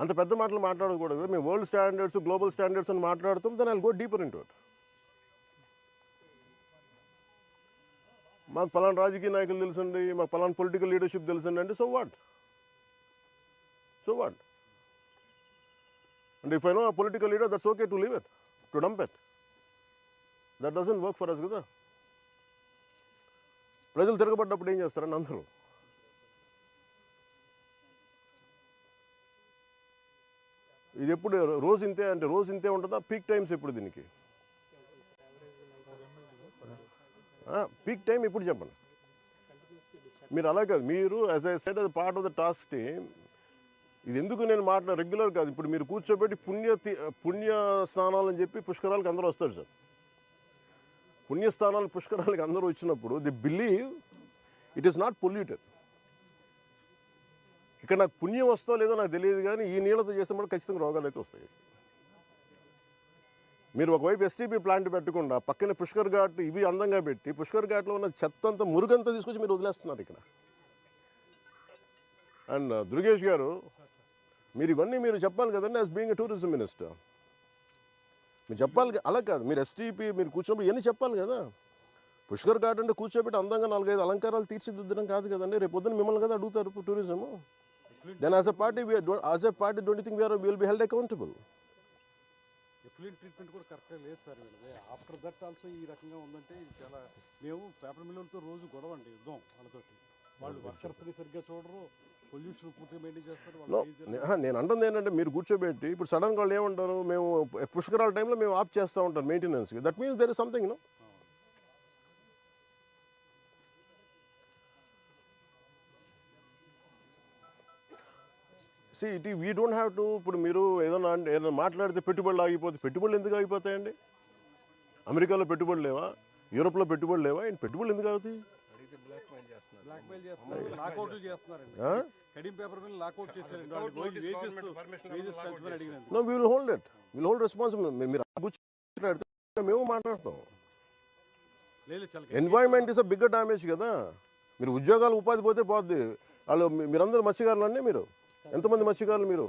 అంత పెద్ద మాటలు మాట్లాడకూడదు. మేము వరల్డ్ స్టాండర్డ్స్, గ్లోబల్ స్టాండర్డ్స్ అని మాట్లాడుతాం. Then I will go deeper into it. మాకు పలానా రాజకీయ నాయకులు తెలుసండి, మాకు పలానా పొలిటికల్ లీడర్షిప్ తెలుసండి అంటే so what? And if I know a political leader, that's okay to leave it, to dump it. That doesn't work for us కదా. ప్రజలు తిరగబడ్డప్పుడు ఏం చేస్తారని అందరూ ఇది ఎప్పుడు రోజు ఇంతే అంటే రోజు ఇంతే ఉంటుందా? పీక్ టైమ్స్ ఎప్పుడు దీనికి? పీక్ టైం ఎప్పుడు చెప్పండి. మీరు అలా కాదు, మీరు as I said as part of the task team. ఇది ఎందుకు నేను రెగ్యులర్ కాదు. ఇప్పుడు మీరు కూర్చోబెట్టి పుణ్య స్నానాలు అని చెప్పి పుష్కరాలకు అందరూ వస్తారు సార్. పుణ్యస్థానాలు పుష్కరాలకు అందరూ వచ్చినప్పుడు the believe it is not polluted. ఇక్కడ నాకు పుణ్యం వస్తో లేదో నాకు తెలియదు, కానీ ఈ నీళ్ళతో చేస్తే మనకు ఖచ్చితంగా రోగాలు అయితే వస్తాయి. మీరు ఒకవైపు ఎస్టీపీ ప్లాంట్ పెట్టకుండా పక్కన పుష్కర్ ఘాట్ ఇవి అందంగా పెట్టి పుష్కర్ ఘాట్లో ఉన్న చెత్త అంతా మురుగంతా తీసుకొచ్చి మీరు వదిలేస్తున్నారు ఇక్కడ. అండ్ దుర్గేష్ గారు, మీరు ఇవన్నీ మీరు చెప్పాలి కదండి as being a tourism minister. మీరు చెప్పాలి. అలా కాదు, మీరు ఎస్టీపీ మీరు కూర్చున్నప్పుడు ఇవన్నీ చెప్పాలి కదా. పుష్కర్ ఘాట్ అంటే కూర్చోబెట్టి అందంగా 4-5 అలంకారాలు తీర్చిదిద్దడం కాదు కదండి. రేపు పొద్దున్న మిమ్మల్ని కదా అడుగుతారు tourism. Then as a party don't you think we will be held accountable? Effluent treatment కూడా కరెక్ట్గా లేదు సార్ వీళ్ళది. ఆఫ్టర్ దట్ ఆల్సో ఈ రకంగా ఉందంటే చాలా మేము పేపర్ మిల్లులతో రోజు గొడవ అండి, యుద్ధం వాళ్ళతోటి. వాళ్ళు వర్కర్స్ని సరిగ్గా చూడరు, పొల్యూషన్ పూర్తిగా మెయింటైన్ చేస్తారు. నేను అంటుంది ఏంటంటే మీరు కూర్చోబెట్టి ఇప్పుడు సడన్గా వాళ్ళు ఏమంటారు, మేము పుష్కరాల టైంలో మేము ఆఫ్ చేస్తూ ఉంటాం మెయింటెనెన్స్కి. That means there is something no. See it we don't have to. ఇప్పుడు మీరు ఏదైనా మాట్లాడితే పెట్టుబడులు ఆగిపోతే, పెట్టుబడులు ఎందుకు ఆగిపోతాయండి? అమెరికాలో పెట్టుబడులు లేవా? యూరోప్లో పెట్టుబడులు లేవా? ఏంటి పెట్టుబడులు ఎందుకు అవుతాయి? No, we will hold it. Will hold responsibility. మీరు మేము మాట్లాడతాం. Environment is a bigger damage కదా. మీరు ఉద్యోగాలు ఉపాధి పోతే పోద్ది. వాళ్ళు మీరందరూ మత్స్యకారులు అండి. మీరు ఎంతమంది మత్స్యకారులు? మీరు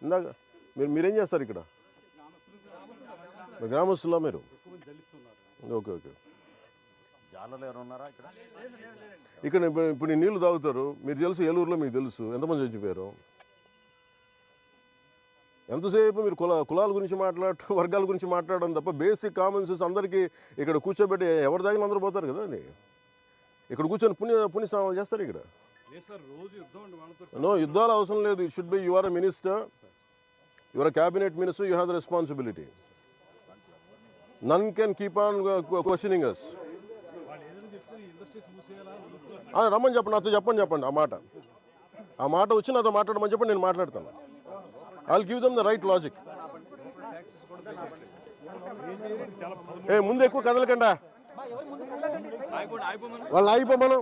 ఇందాక మీరేం చేస్తారు ఇక్కడ? గ్రామస్తులా మీరు? Okay okay. ఇక్కడ ఇప్పుడు నీళ్లు తాగుతారు. మీరు తెలుసు, ఏలూరులో మీకు తెలుసు ఎంతమంది చచ్చిపోయారు. ఎంతసేపు మీరు కులాల గురించి మాట్లాడటం, వర్గాల గురించి మాట్లాడడం తప్ప బేసిక్ కామన్ సెన్స్ అందరికీ ఇక్కడ కూర్చోబెట్టి ఎవరి దాకా అందరూ పోతారు కదా. అది ఇక్కడ కూర్చొని పుణ్యస్నానాలు చేస్తారు ఇక్కడ. నో, యుద్ధాలు అవసరం లేదు. It should be you are a minister, you are a cabinet minister, you have the responsibility. None can keep on questioning us. రమ్మని చెప్పండి, నాతో చెప్పండి ఆ మాట వచ్చి నాతో మాట్లాడమని చెప్పండి, నేను మాట్లాడతాను. I will give them the right logic. ముందు ఎక్కువ కదలకండా, వాళ్ళు ఆగిపోమను.